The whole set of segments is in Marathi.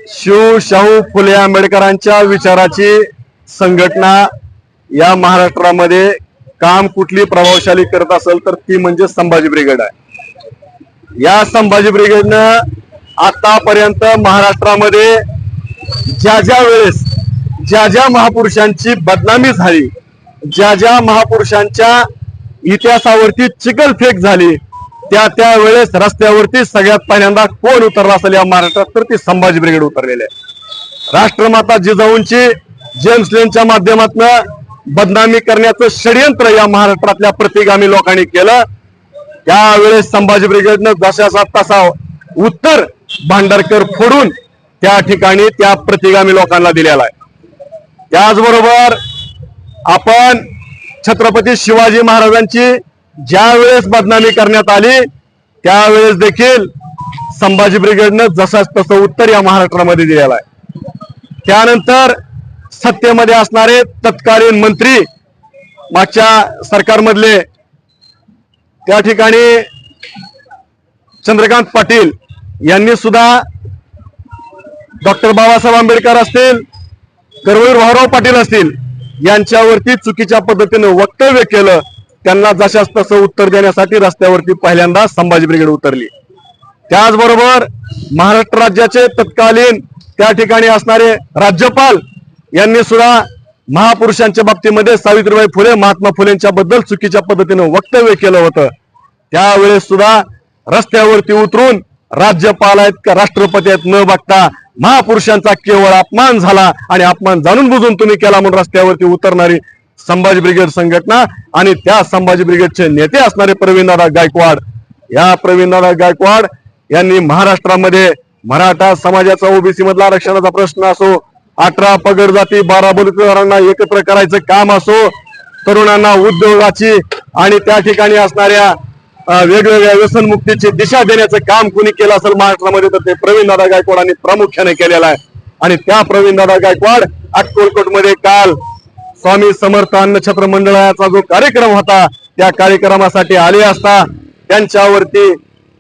शिव शाहू फुले आंबेडकरांच्या विचाराची संघटना या महाराष्ट्रामध्ये काम कुठली प्रभावशाली करत असेल तर ती म्हणजे संभाजी ब्रिगेड आहे। या संभाजी ब्रिगेडनं आतापर्यंत महाराष्ट्रामध्ये ज्या ज्या वेळेस ज्या ज्या महापुरुषांची बदनामी झाली, ज्या ज्या महापुरुषांच्या इतिहासावरती चिखलफेक झाली, त्या वेळेस रस्त्यावरती सगळ्यात पहिल्यांदा कोण उतरला असेल या महाराष्ट्रात तर ती संभाजी ब्रिगेड उतरलेली आहे। राष्ट्रमाता जिजाऊंची जेम्स लेनच्या माध्यमातून बदनामी करण्याचं षडयंत्र या महाराष्ट्रातल्या प्रतिगामी लोकांनी केलं। त्यावेळेस संभाजी ब्रिगेडनं जशाचा तसा उत्तर भांडारकर फोडून त्या ठिकाणी त्या प्रतिगामी लोकांना दिलेला आहे। त्याचबरोबर आपण छत्रपती शिवाजी महाराजांची ज्या वेळेस बदनामी करण्यात आली त्यावेळेस देखील संभाजी ब्रिगेडनं जसाच तसं उत्तर या महाराष्ट्रामध्ये दिलेलं आहे। त्यानंतर सत्तेमध्ये असणारे तत्कालीन मंत्री मागच्या सरकारमधले त्या ठिकाणी चंद्रकांत पाटील यांनी सुद्धा डॉक्टर बाबासाहेब आंबेडकर असतील, कर्मवीर भाऊराव पाटील असतील यांच्यावरती चुकीच्या पद्धतीने वक्तव्य केलं। त्यांना जशाच तसं उत्तर देण्यासाठी रस्त्यावरती पहिल्यांदा संभाजी ब्रिगेड उतरली। त्याचबरोबर महाराष्ट्र राज्याचे तत्कालीन त्या ठिकाणी असणारे राज्यपाल यांनी सुद्धा महापुरुषांच्या बाबतीमध्ये सावित्रीबाई फुले, महात्मा फुलेंच्या बद्दल चुकीच्या पद्धतीने वक्तव्य केलं होतं। त्यावेळेस सुद्धा रस्त्यावरती उतरून राज्यपाल आहेत का राष्ट्रपती आहेत न बघता महापुरुषांचा केवळ अपमान झाला आणि अपमान जाणून बुजून तुम्ही केला म्हणून रस्त्यावरती उतरणारी संभाजी ब्रिगेड संघटना आणि त्या संभाजी ब्रिगेडचे नेते असणारे प्रवीणदादा गायकवाड, या प्रवीणदादा गायकवाड यांनी महाराष्ट्रामध्ये मराठा समाजाचा ओबीसी मधला आरक्षणाचा प्रश्न असो, 18 पगड जाती 12 बलुतेदारांना एकत्र करायचं काम असो, तरुणांना उद्योगाची आणि त्या ठिकाणी असणाऱ्या वेगवेगळ्या व्यसनमुक्तीची दिशा देण्याचं काम कुणी केलं असेल महाराष्ट्रामध्ये तर ते प्रवीणदादा गायकवाडांनी प्रामुख्याने केलेलं आहे। आणि त्या प्रवीणदादा गायकवाड अक्कलकोटमध्ये काल स्वामी समर्थ अन्नछत्र मंडळाचा जो कार्यक्रम होता त्या कार्यक्रमासाठी आले असता त्यांच्यावरती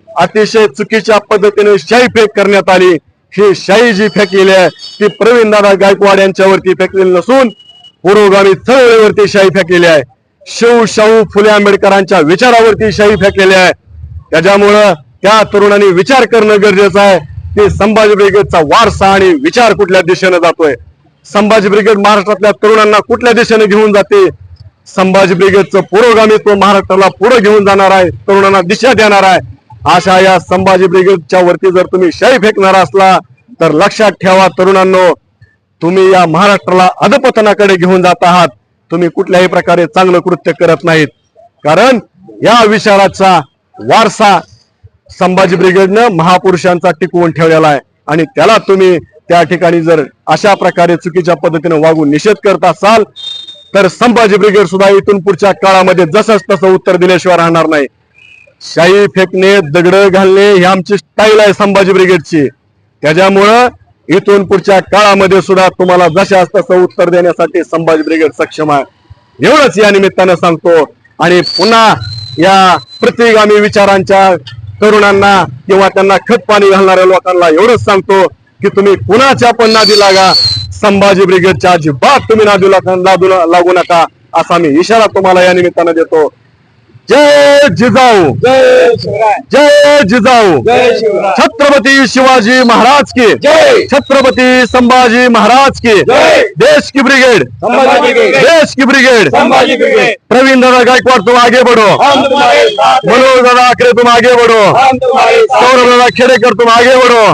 अतिशय चुकीच्या पद्धतीने शाई फेक करण्यात आली। ही शाई जी फेकलेली आहे ती प्रवीणदादा गायकवाड यांच्यावरती फेकलेली नसून पुरोगामी चळवळीवरती शाई फेकलेली आहे। शिव शाहू फुले आंबेडकरांच्या विचारावरती शाई फेकलेली आहे। त्याच्यामुळं त्या तरुणांनी विचार करणं गरजेचं आहे की संभाजी ब्रिगेडचा वारसा आणि विचार कुठल्या दिशेने जातोय, संभाजी ब्रिगेड महाराष्ट्रातल्या तरुणांना कुठल्या दिशेने घेऊन जाते, संभाजी ब्रिगेडचं पुरोगामित्व महाराष्ट्राला पुढे घेऊन जाणार आहे, तरुणांना दिशा देणार आहे। अशा या संभाजी ब्रिगेडच्या वरती जर तुम्ही शाई फेकणार असला तर लक्षात ठेवा तरुणांनो, तुम्ही या महाराष्ट्राला अधपतनाकडे घेऊन जात आहात। तुम्ही कुठल्याही प्रकारे चांगलं कृत्य करत नाहीत, कारण या विचाराचा वारसा संभाजी ब्रिगेडनं महापुरुषांचा टिकवून ठेवलेला आहे आणि त्याला तुम्ही त्या ठिकाणी जर अशा प्रकारे चुकीच्या पद्धतीने वागून निषेध करत असाल तर संभाजी ब्रिगेड सुद्धा इथून पुढच्या काळामध्ये जसंच तसं उत्तर दिल्याशिवाय राहणार नाही। शाई फेकणे, दगड घालणे ही आमची स्टाईल आहे संभाजी ब्रिगेडची। त्याच्यामुळं इथून पुढच्या काळामध्ये सुद्धा तुम्हाला जशाच तसं उत्तर देण्यासाठी संभाजी ब्रिगेड सक्षम आहे एवढंच या निमित्तानं सांगतो। आणि पुन्हा या प्रतिगामी विचारांच्या तरुणांना किंवा त्यांना खत पाणी घालणाऱ्या लोकांना एवढंच सांगतो की तुम्ही कुणाच्या पण नादी लागा, संभाजी ब्रिगेडच्या अजिबात तुम्ही नादी लागू नका असा मी इशारा तुम्हाला या निमित्तानं देतो। जय जिजाऊ, जय जिजाऊ, छत्रपती शिवाजी महाराज की जय, छत्रपती संभाजी महाराज की जय, देश की ब्रिगेड, देश की ब्रिगेड, प्रवीणदादा गायकवाड तुम आगे बढ़ो, मनोज दादा आखरे तुम आगे बढ़ो, सौरभ दादा खेडेकर तुम आगे बढ़ो।